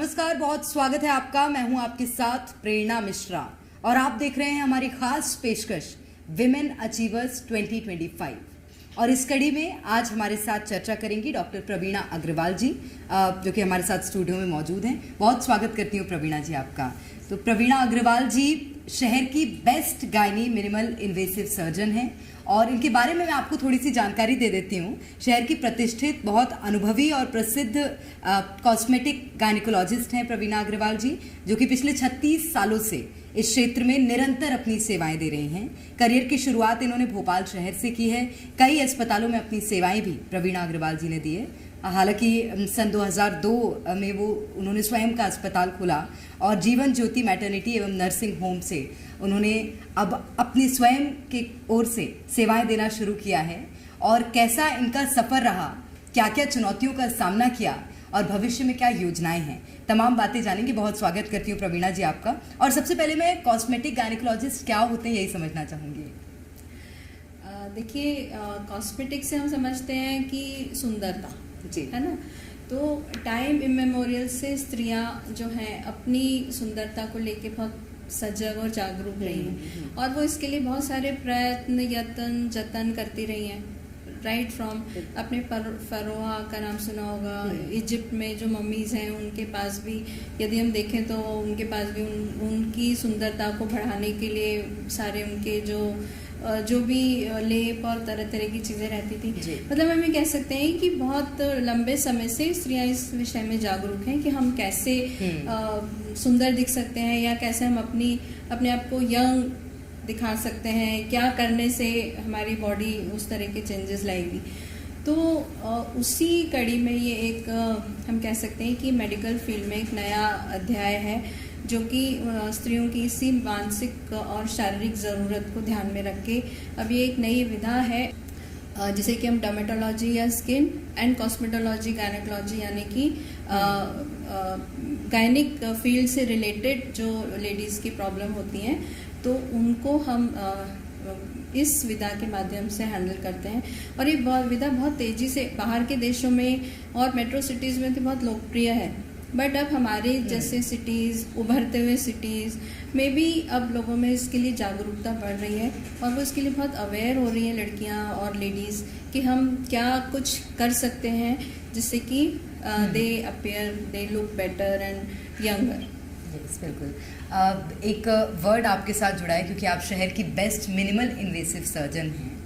नमस्कार, बहुत स्वागत है आपका। मैं हूं आपके साथ प्रेरणा मिश्रा और आप देख रहे हैं हमारी खास पेशकश विमेन अचीवर्स 2025। और इस कड़ी में आज हमारे साथ चर्चा करेंगी डॉक्टर प्रवीणा अग्रवाल जी, जो कि हमारे साथ स्टूडियो में मौजूद हैं। बहुत स्वागत करती हूँ प्रवीणा जी आपका। तो प्रवीणा अग्रवाल जी शहर की best gynae minimal invasive surgeon हैं और इनके बारे में मैं आपको थोड़ी सी जानकारी दे देती हूँ। शहर की प्रतिष्ठित, बहुत अनुभवी और प्रसिद्ध कॉस्मेटिक गायनिकोलॉजिस्ट हैं प्रवीणा अग्रवाल जी, जो कि पिछले 36 सालों से इस क्षेत्र में निरंतर अपनी सेवाएं दे रही हैं। करियर की शुरुआत इन्होंने भोपाल शहर से की है। कई अस्पतालों में अपनी सेवाएं भी प्रवीणा अग्रवाल जी ने दी है। हालांकि सन 2002 में उन्होंने स्वयं का अस्पताल खोला और जीवन ज्योति मैटरनिटी एवं नर्सिंग होम से उन्होंने अब अपनी स्वयं के ओर से सेवाएं देना शुरू किया है। और कैसा इनका सफ़र रहा, क्या क्या चुनौतियों का सामना किया और भविष्य में क्या योजनाएं हैं, तमाम बातें जानेंगे। बहुत स्वागत करती हूँ प्रवीणा जी आपका। और सबसे पहले मैं कॉस्मेटिक गायनिकोलॉजिस्ट क्या होते हैं यही समझना चाहूँगी। देखिए, कॉस्मेटिक से हम समझते हैं कि सुंदरता जी, है ना। तो टाइम इमेमोरियल से स्त्रियां जो हैं अपनी सुंदरता को लेके बहुत सजग और जागरूक रही हैं और वो इसके लिए बहुत सारे प्रयत्न, यत्न, जतन करती रही हैं। राइट फ्रॉम अपने फरोहा का नाम सुना होगा, इजिप्ट में जो मम्मीज़ हैं उनके पास भी यदि हम देखें तो उनके पास भी उनकी सुंदरता को बढ़ाने के लिए सारे उनके जो भी लेप और तरह तरह की चीज़ें रहती थी। मतलब हम ये कह सकते हैं कि बहुत लंबे समय से स्त्रियां इस विषय में जागरूक हैं कि हम कैसे सुंदर दिख सकते हैं या कैसे हम अपने आप को यंग दिखा सकते हैं, क्या करने से हमारी बॉडी उस तरह के चेंजेस लाएगी। तो उसी कड़ी में ये एक हम कह सकते हैं कि मेडिकल फील्ड में एक नया अध्याय है जो कि स्त्रियों की इसी मानसिक और शारीरिक ज़रूरत को ध्यान में रख के अब ये एक नई विधा है जिसे कि हम डर्मेटोलॉजी या स्किन एंड कॉस्मेटोलॉजी गायनिकोलॉजी यानी कि गायनिक फील्ड से रिलेटेड जो लेडीज़ की प्रॉब्लम होती हैं तो उनको हम इस विधा के माध्यम से हैंडल करते हैं। और ये विधा बहुत तेज़ी से बाहर के देशों में और मेट्रो सिटीज़ में तो बहुत लोकप्रिय है, बट अब हमारे जैसे सिटीज़, उभरते हुए सिटीज़ में भी अब लोगों में इसके लिए जागरूकता बढ़ रही है और वो इसके लिए बहुत अवेयर हो रही हैं लड़कियां और लेडीज़ कि हम क्या कुछ कर सकते हैं जिससे कि they look better and younger. बिल्कुल। एक वर्ड आपके साथ जुड़ा है क्योंकि आप शहर की बेस्ट मिनिमल इन्वेसिव सर्जन हैं।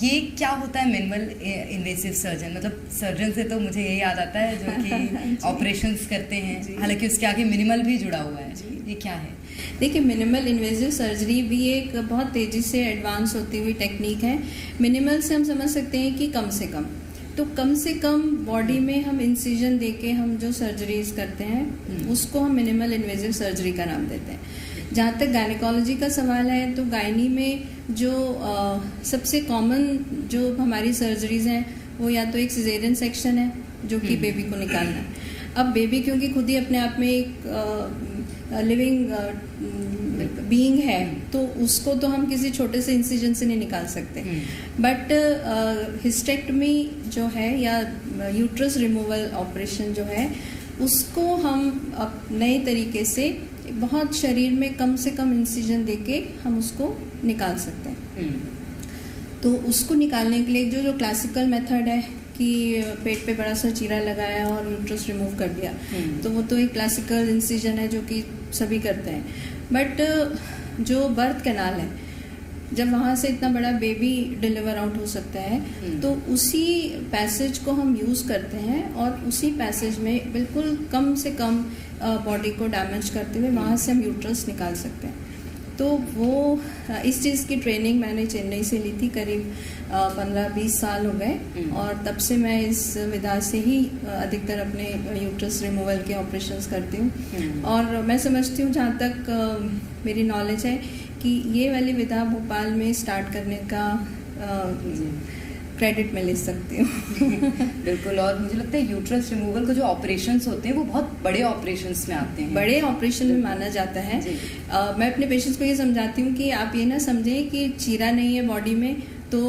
ये क्या होता है मिनिमल इन्वेसिव सर्जन? मतलब सर्जन से तो मुझे यही याद आता है जो कि ऑपरेशंस करते हैं, हालांकि उसके आगे मिनिमल भी जुड़ा हुआ है। ये क्या है? देखिए, मिनिमल इन्वेसिव सर्जरी भी एक बहुत तेज़ी से एडवांस होती हुई टेक्निक है। मिनिमल से हम समझ सकते हैं कि कम से कम बॉडी में हम इंसिजन देके हम जो सर्जरीज करते हैं उसको हम मिनिमल इन्वेसिव सर्जरी का नाम देते हैं। जहाँ तक गायनिकोलॉजी का सवाल है तो गायनी में जो सबसे कॉमन जो हमारी सर्जरीज हैं वो या तो एक सिजेरियन सेक्शन है जो कि बेबी को निकालना है। अब बेबी क्योंकि खुद ही अपने आप में एक लिविंग बीइंग है तो उसको तो हम किसी छोटे से इंसिजन से नहीं निकाल सकते, बट हिस्टेक्टमी जो है या यूट्रस रिमूवल ऑपरेशन जो है उसको हम अब नए तरीके से बहुत शरीर में कम से कम इंसिजन देके हम उसको निकाल सकते हैं। तो उसको निकालने के लिए जो क्लासिकल मेथड है कि पेट पे बड़ा सा चीरा लगाया और यूट्रस रिमूव कर दिया, तो वो तो एक क्लासिकल इंसिजन है जो कि सभी करते हैं। बट जो बर्थ कैनाल है, जब वहाँ से इतना बड़ा बेबी डिलीवर आउट हो सकता है तो उसी पैसेज को हम यूज़ करते हैं और उसी पैसेज में बिल्कुल कम से कम बॉडी को डैमेज करते हुए वहाँ से हम यूट्रस निकाल सकते हैं। तो वो इस चीज़ की ट्रेनिंग मैंने चेन्नई से ली थी, करीब 15-20 साल हो गए और तब से मैं इस विधा से ही अधिकतर अपने यूट्रस रिमूवल के ऑपरेशंस करती हूँ। और मैं समझती हूँ, जहाँ तक मेरी नॉलेज है, कि ये वाली विधा भोपाल में स्टार्ट करने का क्रेडिट मैं ले सकती हूँ। बिल्कुल। और मुझे लगता है यूट्रस रिमूवल के जो ऑपरेशंस होते हैं वो बहुत बड़े ऑपरेशंस में आते हैं, बड़े ऑपरेशन में माना जाता है। मैं अपने पेशेंट्स को ये समझाती हूँ कि आप ये ना समझें कि चीरा नहीं है बॉडी में तो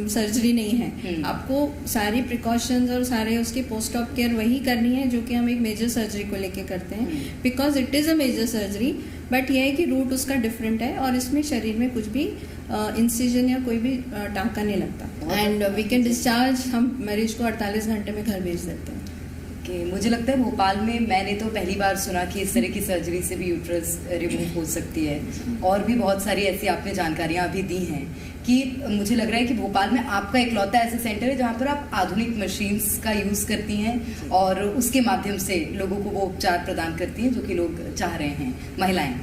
सर्जरी नहीं है। आपको सारी प्रिकॉशंस और सारे उसके पोस्ट ऑप केयर वही करनी है जो कि हम एक मेजर सर्जरी को लेके करते हैं, because it is a major surgery, but यह है कि रूट उसका डिफरेंट है और इसमें शरीर में कुछ भी इंसिजन या कोई भी टाँका नहीं लगता। एंड वी कैन डिस्चार्ज, हम मरीज को 48 घंटे में घर भेज देते हैं। कि मुझे लगता है भोपाल में मैंने तो पहली बार सुना कि इस तरह की सर्जरी से भी यूट्रस रिमूव हो सकती है, और भी बहुत सारी ऐसी आपने जानकारियाँ अभी दी हैं कि मुझे लग रहा है कि भोपाल में आपका इकलौता ऐसा सेंटर है जहाँ पर आप आधुनिक मशीन्स का यूज़ करती हैं और उसके माध्यम से लोगों को वो उपचार प्रदान करती हैं जो कि लोग चाह रहे हैं, महिलाएँ।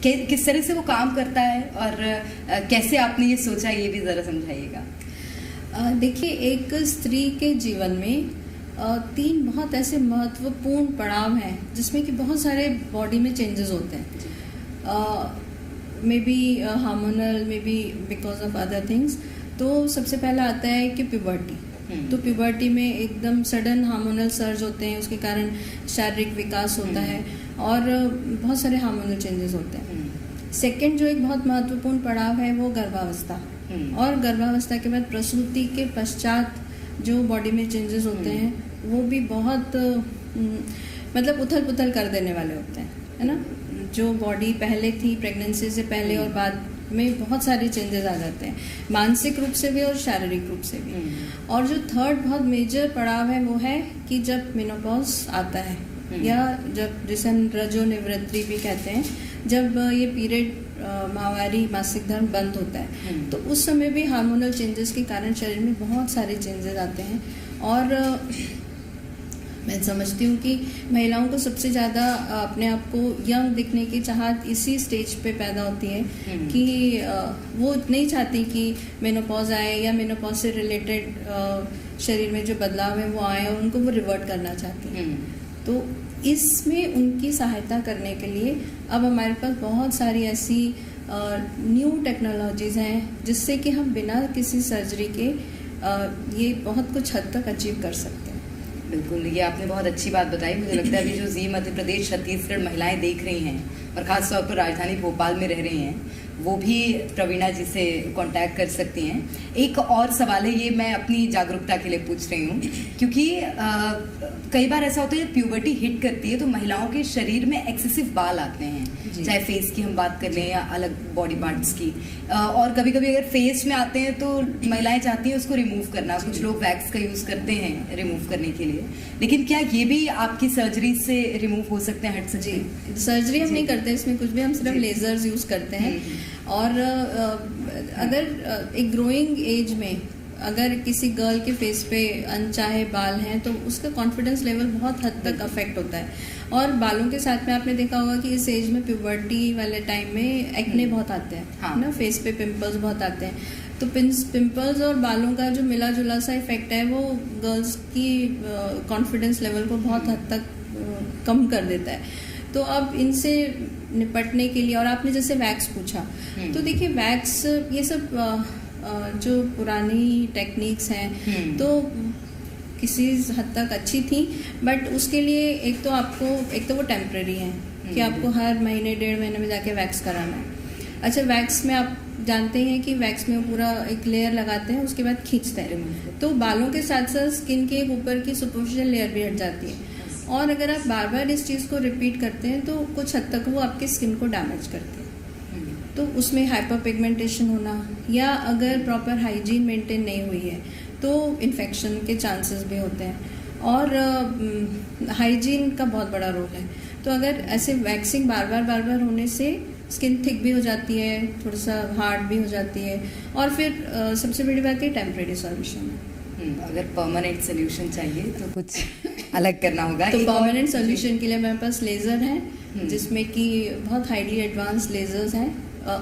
किस तरह से वो काम करता है और कैसे आपने ये सोचा, ये भी ज़रा समझाइएगा। देखिए, एक स्त्री के जीवन में 3 बहुत ऐसे महत्वपूर्ण पड़ाव हैं जिसमें कि बहुत सारे बॉडी में चेंजेस होते हैं, may be hormonal, may be because of other things. तो सबसे पहला आता है कि प्यूबर्टी। तो प्यूबर्टी में एकदम सडन हार्मोनल सर्ज होते हैं, उसके कारण शारीरिक विकास होता है और बहुत सारे हार्मोनल चेंजेस होते हैं। सेकंड जो एक बहुत महत्वपूर्ण पड़ाव है वो गर्भावस्था, और गर्भावस्था के बाद प्रसूति के पश्चात जो बॉडी में चेंजेस होते हैं वो भी बहुत मतलब उथल पुथल कर देने वाले होते हैं, है ना। जो बॉडी पहले थी प्रेगनेंसी से पहले और बाद में बहुत सारे चेंजेस आ जाते हैं, मानसिक रूप से भी और शारीरिक रूप से भी। और जो थर्ड बहुत मेजर पड़ाव है वो है कि जब मेनोपॉज आता है, या जब जिसे हम रजोनिवृत्ति भी कहते हैं, जब ये पीरियड माहवारी मासिक धर्म बंद होता है, तो उस समय भी हार्मोनल चेंजेस के कारण शरीर में बहुत सारे चेंजेस आते हैं। और मैं समझती हूँ कि महिलाओं को सबसे ज़्यादा अपने आप को यंग दिखने की चाहत इसी स्टेज पे पैदा होती है कि वो नहीं चाहती कि मेनोपॉज आए या मेनोपॉज से रिलेटेड शरीर में जो बदलाव है वो आए, और उनको वो रिवर्ट करना चाहती हैं। तो इसमें उनकी सहायता करने के लिए अब हमारे पास बहुत सारी ऐसी न्यू टेक्नोलॉजीज़ हैं जिससे कि हम बिना किसी सर्जरी के ये बहुत कुछ हद तक अचीव कर सकते हैं। बिल्कुल, ये आपने बहुत अच्छी बात बताई। मुझे लगता है अभी जो जी मध्य प्रदेश छत्तीसगढ़ महिलाएं देख रही हैं और ख़ासतौर पर राजधानी भोपाल में रह रही हैं, वो भी प्रवीणा जी से कांटेक्ट कर सकती हैं। एक और सवाल है, ये मैं अपनी जागरूकता के लिए पूछ रही हूँ, क्योंकि कई बार ऐसा होता है जब प्यूबर्टी हिट करती है तो महिलाओं के शरीर में एक्सेसिव बाल आते हैं, चाहे फेस की हम बात कर लें या अलग बॉडी पार्ट्स की, और कभी कभी अगर फेस में आते हैं तो महिलाएं चाहती हैं उसको रिमूव करना, कुछ लोग वैक्स का यूज़ करते हैं रिमूव करने के लिए, लेकिन क्या ये भी आपकी सर्जरी से रिमूव हो सकते हैं, हट सकते हैं? सर्जरी हम नहीं करते इसमें कुछ भी, हम सिर्फ लेजर्स यूज़ करते हैं। और अगर एक ग्रोइंग एज में अगर किसी गर्ल के फेस पे अनचाहे बाल हैं तो उसका कॉन्फिडेंस लेवल बहुत हद तक अफेक्ट होता है। और बालों के साथ में आपने देखा होगा कि इस एज में प्यूबर्टी वाले टाइम में एक्ने बहुत आते हैं, हाँ। ना, फेस पे पिंपल्स बहुत आते हैं। तो पिंपल्स और बालों का जो मिला जुला सा इफेक्ट है वो गर्ल्स की कॉन्फिडेंस लेवल को बहुत हद तक कम कर देता है। तो अब इनसे निपटने के लिए, और आपने जैसे वैक्स पूछा, तो देखिए वैक्स ये सब जो पुरानी टेक्निक्स हैं तो किसी हद तक अच्छी थी, बट उसके लिए एक तो वो टेम्परेरी है कि आपको हर महीने 1.5 महीने में जाके वैक्स कराना है। अच्छा, वैक्स में आप जानते हैं कि वैक्स में पूरा एक लेयर लगाते हैं, उसके बाद खींचते हैं, तो बालों के साथ साथ स्किन के ऊपर की सुपरफिशियल लेयर भी हट जाती है। और अगर आप बार बार इस चीज़ को रिपीट करते हैं तो कुछ हद तक वो आपके स्किन को डैमेज करती है। तो उसमें हाइपर पिगमेंटेशन होना, या अगर प्रॉपर हाइजीन मेंटेन नहीं हुई है तो इन्फेक्शन के चांसेस भी होते हैं। और हाइजीन का बहुत बड़ा रोल है। तो अगर ऐसे वैक्सिंग बार बार होने से स्किन थिक भी हो जाती है, थोड़ा सा हार्ड भी हो जाती है, और फिर सबसे बड़ी बात है टेम्परेरी सॉल्यूशन है। अगर परमानेंट सोल्यूशन चाहिए तो कुछ अलग करना होगा। तो परमानेंट सोल्यूशन के लिए मेरे पास लेज़र है जिसमें कि बहुत हाईली एडवांस लेज़र्स हैं।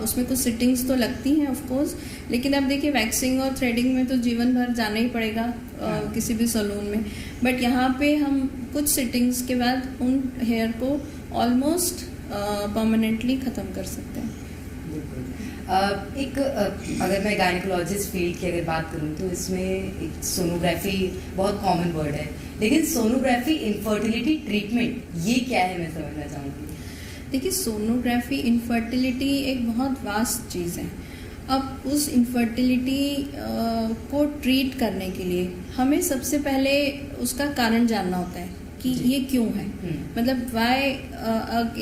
उसमें कुछ सिटिंग्स तो लगती हैं ऑफ कोर्स, लेकिन अब देखिए वैक्सिंग और थ्रेडिंग में तो जीवन भर जाना ही पड़ेगा किसी भी सैलून में, बट यहाँ पे हम कुछ सिटिंग्स के बाद उन हेयर को ऑलमोस्ट परमानेंटली ख़त्म कर सकते हैं। अगर मैं गायनिकोलॉजिस्ट फील्ड की अगर बात करूँ तो इसमें एक सोनोग्राफी बहुत कॉमन वर्ड है, लेकिन सोनोग्राफी इनफर्टिलिटी ट्रीटमेंट ये क्या है, मैं समझना चाहूँगी। देखिए, सोनोग्राफी इनफर्टिलिटी एक बहुत वास्ट चीज़ है। अब उस इनफर्टिलिटी को ट्रीट करने के लिए हमें सबसे पहले उसका कारण जानना होता है कि ये क्यों है, मतलब वाई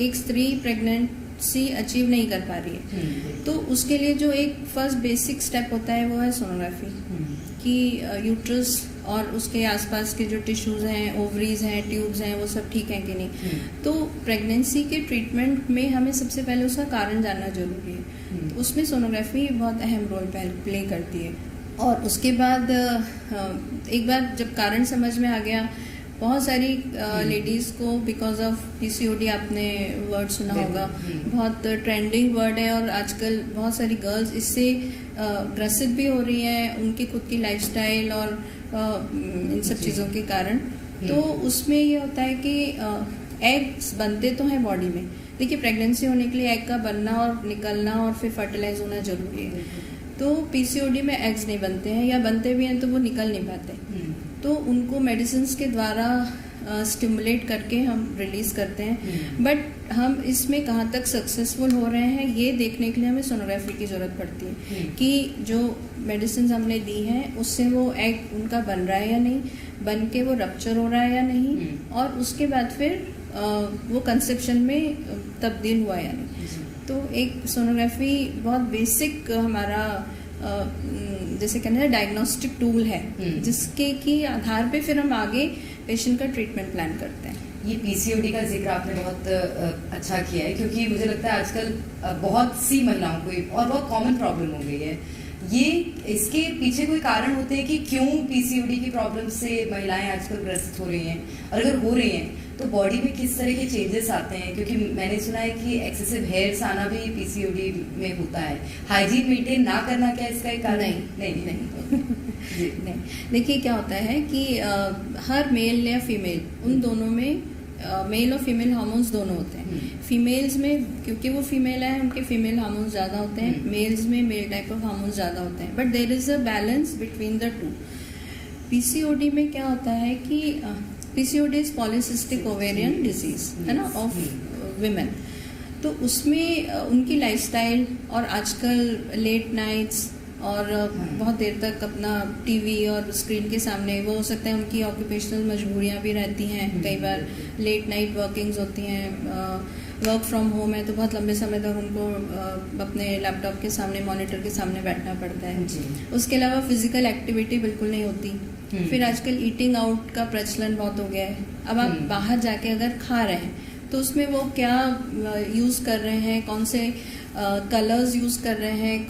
एक स्त्री प्रेगनेंसी अचीव नहीं कर पा रही है। तो उसके लिए जो एक फर्स्ट बेसिक स्टेप होता है वो है सोनोग्राफी, कि यूट्रस और उसके आसपास के जो टिश्यूज हैं, ओवरीज हैं, ट्यूब्स हैं, वो सब ठीक हैं कि नहीं। तो प्रेगनेंसी के ट्रीटमेंट में हमें सबसे पहले उसका कारण जानना जरूरी है। तो उसमें सोनोग्राफी बहुत अहम रोल प्ले करती है। और उसके बाद एक बार जब कारण समझ में आ गया, बहुत सारी लेडीज़ को बिकॉज ऑफ पीसीओडी, आपने वर्ड सुना होगा, बहुत ट्रेंडिंग वर्ड है, और आजकल बहुत सारी गर्ल्स इससे ग्रसित भी हो रही हैं, उनकी खुद की लाइफस्टाइल और इन सब चीज़ों के कारण। तो उसमें ये होता है कि एग्स बनते तो हैं बॉडी में, देखिए प्रेगनेंसी होने के लिए एग का बनना और निकलना और फिर फर्टिलाइज होना जरूरी है। तो पीसीओडी में एग्स नहीं बनते हैं, या बनते भी हैं तो वो निकल नहीं पाते, तो उनको मेडिसिन के द्वारा स्टिमुलेट करके हम रिलीज करते हैं। बट हम इसमें कहाँ तक सक्सेसफुल हो रहे हैं ये देखने के लिए हमें सोनोग्राफी की ज़रूरत पड़ती है, कि जो मेडिसिन हमने दी हैं उससे वो एग उनका बन रहा है या नहीं, बन के वो रप्चर हो रहा है या नहीं, और उसके बाद फिर वो कंसेप्शन में तब्दील हुआ या नहीं। तो एक सोनोग्राफी बहुत बेसिक हमारा जैसे कहते हैं डायग्नोस्टिक टूल है, जिसके की आधार पे फिर हम आगे पेशेंट का ट्रीटमेंट प्लान करते हैं। ये पीसीओडी का जिक्र आपने बहुत अच्छा किया है, क्योंकि मुझे लगता है आजकल बहुत सी महिलाओं को और बहुत कॉमन प्रॉब्लम हो गई है ये। इसके पीछे कोई कारण होते हैं कि क्यों पीसीओडी की प्रॉब्लम से महिलाएं आजकल ग्रसित हो रही हैं, और अगर हो रही हैं तो बॉडी में किस तरह के चेंजेस आते हैं? क्योंकि मैंने सुना है कि एक्सेसिव हेयर्स आना भी पीसीओडी में होता है। हाइजीन मेंटेन ना करना क्या इसका एक कारण? नहीं। देखिए क्या होता है कि हर मेल या फीमेल, उन दोनों में मेल और फीमेल हार्मोन्स दोनों होते हैं। फीमेल्स में क्योंकि वो फीमेल है उनके फीमेल हार्मोन्स ज़्यादा होते हैं, मेल्स में मेल टाइप ऑफ हार्मोन्स ज़्यादा होते हैं, but there is a balance between the two. PCOD में क्या होता है कि PCOD is polycystic ovarian disease, है ना, ऑफ विमेन। तो उसमें उनकी लाइफस्टाइल और आजकल लेट नाइट्स और बहुत देर तक अपना टीवी और स्क्रीन के सामने, वो हो सकता है उनकी ऑक्यूपेशनल मजबूरियां भी रहती हैं, कई बार लेट नाइट वर्किंग्स होती हैं, वर्क फ्रॉम होम है तो बहुत लंबे समय तक उनको अपने लैपटॉप के सामने, मॉनिटर के सामने बैठना पड़ता है। उसके अलावा फिजिकल एक्टिविटी बिल्कुल नहीं होती। फिर आजकल ईटिंग आउट का प्रचलन बहुत हो गया है। अब आप बाहर जाके अगर खा रहे हैं तो उसमें वो क्या यूज़ कर रहे हैं, कौन से कलर्स यूज़ कर रहे हैं,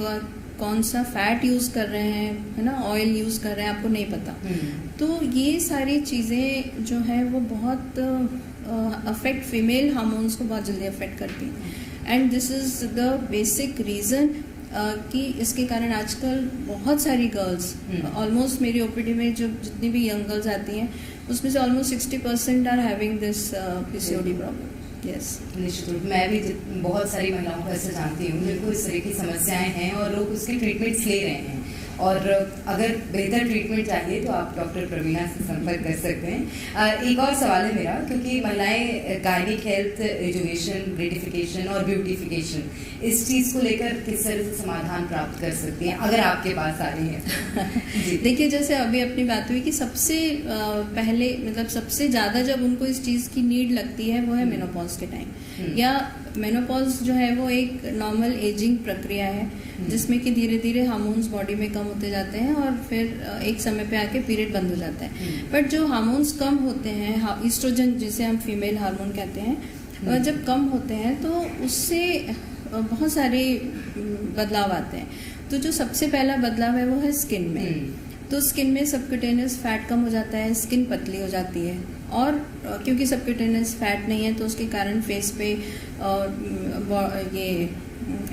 कौन सा फैट यूज़ कर रहे हैं, है ना, ऑयल यूज़ कर रहे हैं, आपको नहीं पता। तो ये सारी चीज़ें जो है वो बहुत अफेक्ट फीमेल हार्मोन्स को बहुत जल्दी अफेक्ट करती हैं। And this is the basic reason कि इसके कारण आजकल बहुत सारी गर्ल्स, ऑलमोस्ट मेरी ओपीडी में जो जितनी भी यंग गर्ल्स आती हैं उसमें से almost 60% are having this PCOD problem. Yes, निश्चित रूप मैं भी बहुत सारी महिलाओं को ऐसे जानती हूँ जिनको इस तरह की समस्याएं हैं और लोग उसके ट्रीटमेंट्स ले रहे हैं। और अगर बेहतर ट्रीटमेंट चाहिए तो आप डॉक्टर प्रवीणा से संपर्क कर सकते हैं। एक और सवाल है मेरा, क्योंकि महिलाएं गायनिक हेल्थ, रिजुवेशन, ग्रेटिफिकेशन और ब्यूटिफिकेशन, इस चीज़ को लेकर किस तरह से समाधान प्राप्त कर सकती हैं अगर आपके पास आ रही हैं? देखिए, जैसे अभी अपनी बात हुई कि सबसे पहले, मतलब सबसे ज़्यादा जब उनको इस चीज़ की नीड लगती है वो है मेनोपॉज के टाइम। या मेनोपॉज जो है वो एक नॉर्मल एजिंग प्रक्रिया है जिसमें कि धीरे धीरे हार्मोन्स बॉडी में कम होते जाते हैं और फिर एक समय पे आके पीरियड बंद हो जाता है। बट जो हार्मोन्स कम होते हैं, ईस्ट्रोजन जिसे हम फीमेल हार्मोन कहते हैं, जब कम होते हैं तो उससे बहुत सारे बदलाव आते हैं। तो जो सबसे पहला बदलाव है वो है स्किन में। तो स्किन में सबक्यूटेनियस फैट कम हो जाता है, स्किन पतली हो जाती है, और क्योंकि सबक्यूटेनियस फैट नहीं है तो उसके कारण फेस पे ये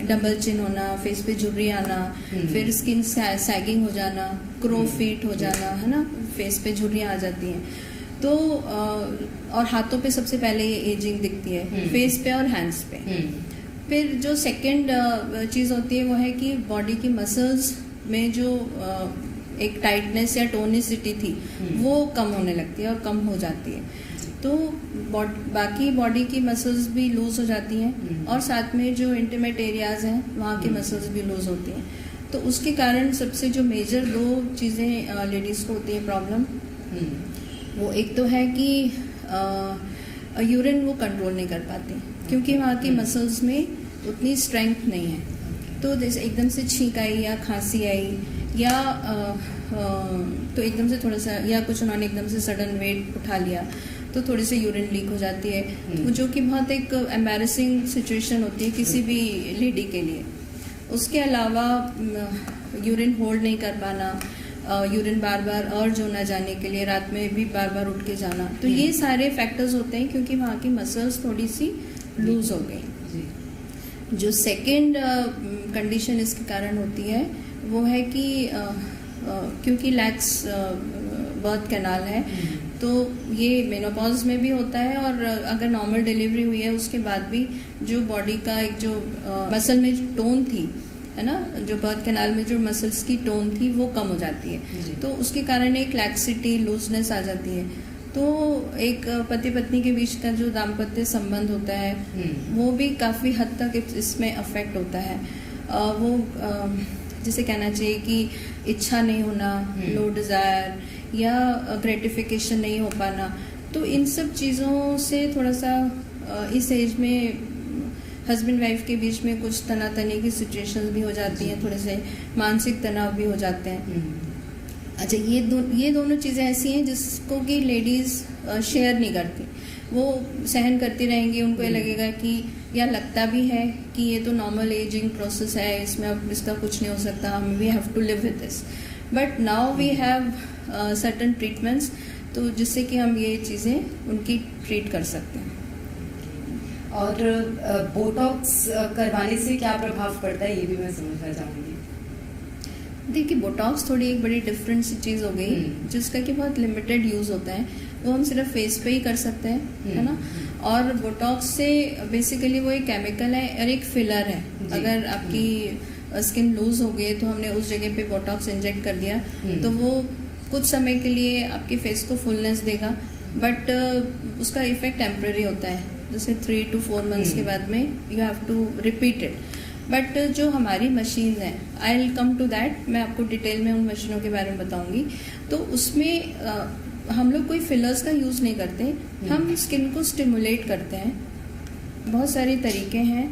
डबल चिन होना, फेस पे झुर्री आना, फिर स्किन सैगिंग हो जाना, क्रो फीट हो जाना, है ना, फेस पे झुर्रियाँ आ जाती हैं। तो और हाथों पे सबसे पहले ये एजिंग दिखती है, फेस पे और हैंड्स पे। फिर जो सेकंड चीज़ होती है वो है कि बॉडी की मसल्स में जो एक टाइटनेस या टोनिसिटी थी वो कम होने लगती है और कम हो जाती है। तो बाकी बॉडी की मसल्स भी लूज हो जाती हैं और साथ में जो इंटीमेट एरियाज हैं वहाँ की मसल्स भी लूज होती हैं। तो उसके कारण सबसे जो मेजर 2 चीज़ें लेडीज़ को होती है प्रॉब्लम, वो एक तो है कि यूरिन वो कंट्रोल नहीं कर पाती क्योंकि वहाँ की मसल्स में उतनी स्ट्रेंथ नहीं है। तो जैसे एकदम से छींक आई या खांसी आई या तो एकदम से थोड़ा सा, या कुछ उन्होंने एकदम से सडन वेट उठा लिया तो थोड़ी सी यूरिन लीक हो जाती है, तो जो कि बहुत एक एम्बैरेसिंग सिचुएशन होती है किसी भी लेडी के लिए। उसके अलावा यूरिन होल्ड नहीं कर पाना, यूरिन बार बार अर्ज होना जाने के लिए, रात में भी बार बार उठ के जाना, तो ये सारे फैक्टर्स होते हैं क्योंकि वहाँ की मसल्स थोड़ी सी लूज हो गई। जो सेकेंड कंडीशन इसके कारण होती है वो है कि क्योंकि लैक्स बर्थ कैनाल है, तो ये मेनोपॉज में भी होता है और अगर नॉर्मल डिलीवरी हुई है उसके बाद भी जो बॉडी का एक जो मसल में जो टोन थी, है ना, जो बर्थ कैनाल में जो मसल्स की टोन थी वो कम हो जाती है, तो उसके कारण एक लैक्सिटी, लूजनेस आ जाती है। तो एक पति पत्नी के बीच का जो दाम्पत्य संबंध होता है वो भी काफ़ी हद तक इसमें अफेक्ट होता है। वो जिसे कहना चाहिए कि इच्छा नहीं होना, लो डिज़ायर या ग्रेटिफिकेशन नहीं हो पाना, तो इन सब चीज़ों से थोड़ा सा इस एज में हस्बैंड वाइफ के बीच में कुछ तनातनी की सिचुएशंस भी हो जाती हैं, थोड़े से मानसिक तनाव भी हो जाते हैं। अच्छा, ये दोनों चीज़ें ऐसी हैं जिसको कि लेडीज़ शेयर नहीं करती, वो सहन करती रहेंगी। उनको ये लगेगा कि, या लगता भी है कि ये तो नॉर्मल एजिंग प्रोसेस है, इसमें अब इसका कुछ नहीं हो सकता, हम we have to live with this. But now we have certain treatments, तो जिससे कि हम ये चीज़ें उनकी ट्रीट कर सकते हैं। और बोटॉक्स करवाने से क्या प्रभाव पड़ता है, ये भी मैं समझना चाहूँगी। देखिए, बोटॉक्स थोड़ी एक बड़ी डिफरेंट सी चीज़ हो गई जिसका कि बहुत लिमिटेड यूज़ होता है, वो हम सिर्फ फेस पे ही कर सकते हैं, है ना। और बोटॉक्स से बेसिकली वो एक केमिकल है और एक फिलर है। अगर आपकी स्किन लूज हो गई है तो हमने उस जगह पे बोटॉक्स इंजेक्ट कर दिया तो वो कुछ समय के लिए आपके फेस को फुलनेस देगा, बट उसका इफेक्ट टेम्पररी होता है, जैसे 3 to 4 मंथ्स के बाद में you have to repeat it. But जो हमारी मशीन है, I will come to that, मैं आपको डिटेल में उन मशीनों के बारे में बताऊंगी। तो उसमें हम लोग कोई फिलर्स का यूज़ नहीं करते, हम स्किन को स्टिमुलेट करते हैं। बहुत सारे तरीके हैं।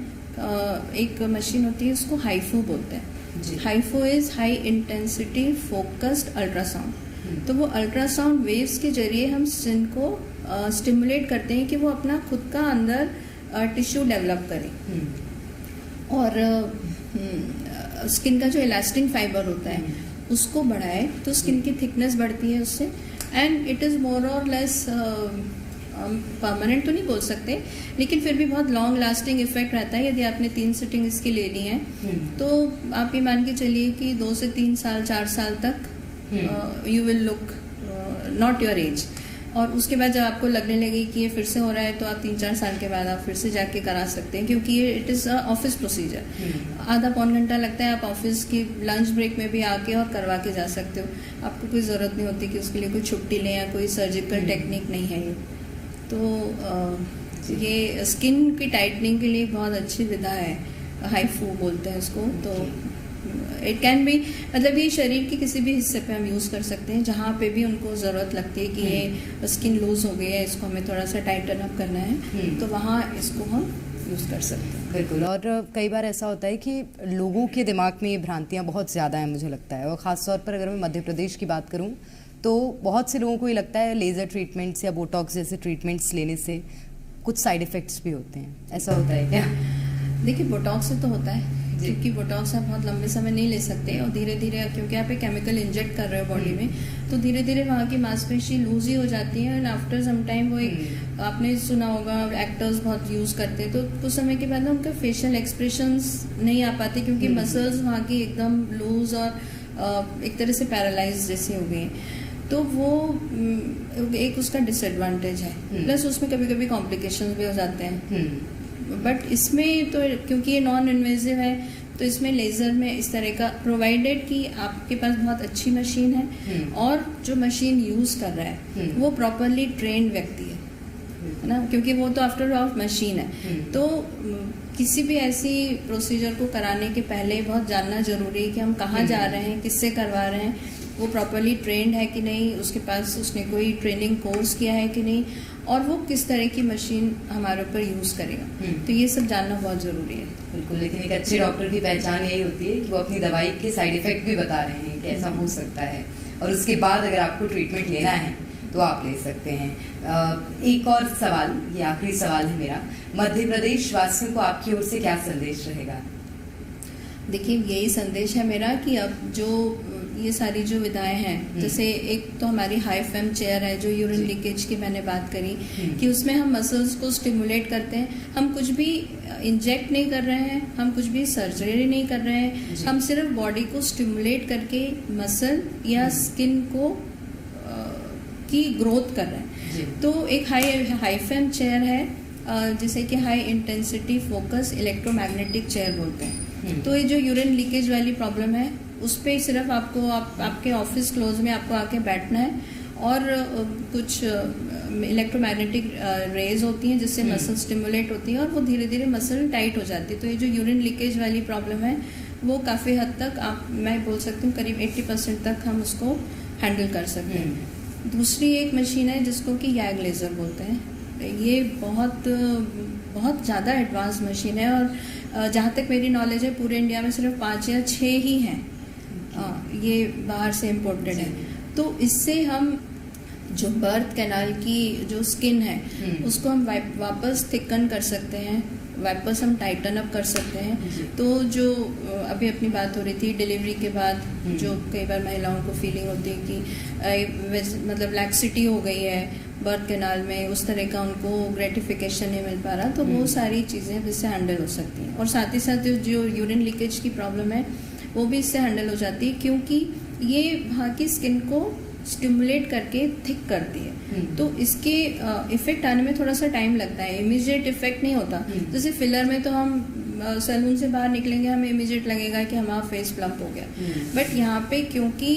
एक मशीन होती है, उसको हाइफो बोलते हैं। HIFU is high intensity focused ultrasound. तो वो अल्ट्रासाउंड वेव्स के जरिए हम स्किन को स्टिमुलेट करते हैं कि वो अपना खुद का अंदर टिश्यू डेवलप करे, और स्किन का जो इलास्टिक फाइबर होता है उसको बढ़ाए, तो स्किन की थिकनेस बढ़ती है उससे। एंड इट इज़ मोर और लेस परमानेंट तो नहीं बोल सकते, लेकिन फिर भी बहुत लॉन्ग लास्टिंग इफेक्ट रहता है। यदि आपने 3 सिटिंग इसकी ले ली है तो आप ये मान के चलिए कि 2 से 3 साल 4 साल तक you will look not your age. और उसके बाद जब आपको लगने लगे कि ये फिर से हो रहा है तो आप 3-4 साल के बाद आप फिर से जाके करा सकते हैं, क्योंकि ये इट इज़ ऑफिस प्रोसीजर। आधा पौन घंटा लगता है, आप ऑफिस की लंच ब्रेक में भी आके और करवा के जा सकते हो। आपको कोई ज़रूरत नहीं होती कि उसके लिए कोई छुट्टी लें या कोई सर्जिकल टेक्निक नहीं है ये। तो ये स्किन की टाइटनिंग के लिए बहुत अच्छी विधा है, हाइफू बोलते हैं उसको। तो इट कैन बी, मतलब ये शरीर के किसी भी हिस्से पे हम यूज़ कर सकते हैं जहाँ पे भी उनको ज़रूरत लगती है कि ये स्किन लूज हो गई है, इसको हमें थोड़ा सा टाइटन अप करना है, तो वहाँ इसको हम यूज़ कर सकते हैं। बिल्कुल। और कई बार ऐसा होता है कि लोगों के दिमाग में ये भ्रांतियाँ बहुत ज़्यादा हैं, मुझे लगता है। और ख़ासतौर पर अगर मैं मध्य प्रदेश की बात करूँ तो बहुत से लोगों को ये लगता है लेज़र ट्रीटमेंट्स या बोटॉक्स जैसे ट्रीटमेंट्स लेने से कुछ साइड इफ़ेक्ट्स भी होते हैं, ऐसा होता है क्या? देखिए, बोटॉक्स से तो होता है, क्योंकि बोटॉक्स आप बहुत लंबे समय नहीं ले सकते, और धीरे धीरे क्योंकि आप एक केमिकल इंजेक्ट कर रहे हो बॉडी में, तो धीरे धीरे वहाँ की मांसपेशी लूज ही हो जाती है। एंड आफ्टर सम टाइम वो एक, आपने सुना होगा एक्टर्स बहुत यूज़ करते हैं, तो कुछ समय के बाद ना उनका फेशियल एक्सप्रेशंस नहीं आ पाते, क्योंकि मसल्स वहाँ की एकदम लूज और एक तरह से पैरालाइज जैसी हो गई हैं। तो वो एक उसका डिसएडवांटेज है। प्लस उसमें कभी कभी कॉम्प्लिकेशंस भी हो जाते हैं। बट इसमें तो क्योंकि ये नॉन इन्वेजिव है, तो इसमें लेज़र में इस तरह का, प्रोवाइडेड कि आपके पास बहुत अच्छी मशीन है और जो मशीन यूज़ कर रहा है वो प्रॉपरली ट्रेन्ड व्यक्ति है, है ना, क्योंकि वो तो आफ्टर ऑल मशीन है। तो किसी भी ऐसी प्रोसीजर को कराने के पहले बहुत जानना जरूरी है कि हम कहाँ जा रहे हैं, किससे करवा रहे हैं, वो प्रॉपरली ट्रेंड है कि नहीं, उसके पास उसने कोई ट्रेनिंग कोर्स किया है कि नहीं, और वो किस तरह की मशीन हमारे ऊपर यूज करेगा। तो ये सब जानना बहुत जरूरी है। बिल्कुल, लेकिन एक अच्छे डॉक्टर की पहचान यही होती है कि वो अपनी दवाई के साइड इफेक्ट भी बता रहे हैं कि ऐसा हो सकता है, और उसके बाद अगर आपको ट्रीटमेंट लेना है तो आप ले सकते हैं। एक और सवाल, ये आखिरी सवाल है मेरा, मध्य प्रदेश वासियों को आपकी ओर से क्या संदेश रहेगा? देखिए, यही संदेश है मेरा कि अब जो ये सारी जो विधाएं हैं, जैसे एक तो हमारी हाई फेम चेयर है जो यूरिन लीकेज की मैंने बात करी, कि उसमें हम मसल्स को स्टिमुलेट करते हैं। हम कुछ भी इंजेक्ट नहीं कर रहे हैं, हम कुछ भी सर्जरी नहीं कर रहे हैं, हम सिर्फ बॉडी को स्टिमुलेट करके मसल या स्किन को की ग्रोथ कर रहे हैं। तो एक हाई फेम चेयर है जिसे कि high intensity focus electromagnetic chair बोलते हैं। तो ये जो यूरिन लीकेज वाली प्रॉब्लम है उस पर सिर्फ आपको आपके ऑफिस क्लोज में आपको आके बैठना है, और कुछ इलेक्ट्रोमैग्नेटिक रेज होती हैं जिससे मसल स्टिमुलेट होती है और वो धीरे धीरे मसल टाइट हो जाती है। तो ये जो यूरिन लीकेज वाली प्रॉब्लम है वो काफ़ी हद तक मैं बोल सकती हूँ करीब 80% तक हम उसको हैंडल कर सकते हैं। दूसरी एक मशीन है जिसको कि YAG लेज़र बोलते हैं। ये बहुत ज़्यादा एडवांस मशीन है, और जहाँ तक मेरी नॉलेज है पूरे इंडिया में सिर्फ 5 या 6 ही हैं। ये बाहर से इम्पोर्टेड है। तो इससे हम जो बर्थ कैनाल की जो स्किन है उसको हम वापस थिकन कर सकते हैं, वापस हम टाइटन अप कर सकते हैं। तो जो अभी अपनी बात हो रही थी डिलीवरी के बाद जो कई बार महिलाओं को फीलिंग होती है कि मतलब लैक्सिटी हो गई है बर्थ कैनाल में, उस तरह का उनको ग्रेटिफिकेशन नहीं मिल पा रहा, तो वो सारी चीज़ें इससे हैंडल हो सकती हैं। और साथ ही साथ जो यूरिन लीकेज की प्रॉब्लम है वो भी इससे हैंडल हो जाती है, क्योंकि ये वहाँ की स्किन को स्टिमुलेट करके थिक करती है। तो इसके इफेक्ट आने में थोड़ा सा टाइम लगता है, इमीडिएट इफेक्ट नहीं होता। जैसे फिलर में तो हम सैलून से बाहर निकलेंगे हमें इमीडिएट लगेगा कि हमारा फेस प्लम्प हो गया, बट यहाँ पे क्योंकि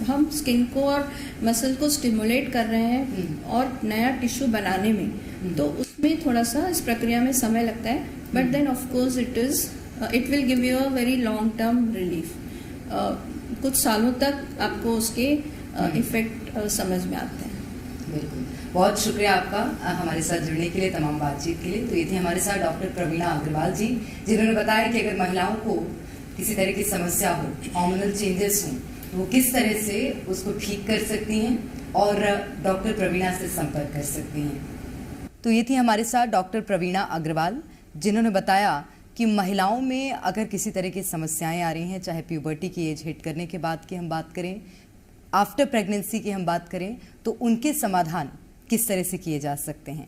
हम स्किन को और मसल को स्टिमुलेट कर रहे हैं और नया टिश्यू बनाने में, तो उसमें थोड़ा सा इस प्रक्रिया में समय लगता है, but then of course it will give you a very long term relief. कुछ सालों तक आपको उसके इफेक्ट समझ में आते हैं। बिल्कुल, बहुत शुक्रिया आपका हमारे साथ जुड़ने के लिए, तमाम बातचीत के लिए। तो ये थे हमारे साथ डॉक्टर प्रवीणा अग्रवाल जी, जिन्होंने बताया कि अगर महिलाओं को किसी तरह की समस्या हो, हार्मोनल चेंजेस हों, तो वो किस तरह से उसको ठीक कर सकती हैं और डॉक्टर प्रवीणा से संपर्क कर सकती हैं। तो ये थी हमारे साथ डॉक्टर प्रवीणा अग्रवाल, जिन्होंने बताया कि महिलाओं में अगर किसी तरह की समस्याएं आ रही हैं, चाहे प्यूबर्टी की एज हिट करने के बाद की हम बात करें, आफ्टर प्रेगनेंसी की हम बात करें, तो उनके समाधान किस तरह से किए जा सकते हैं।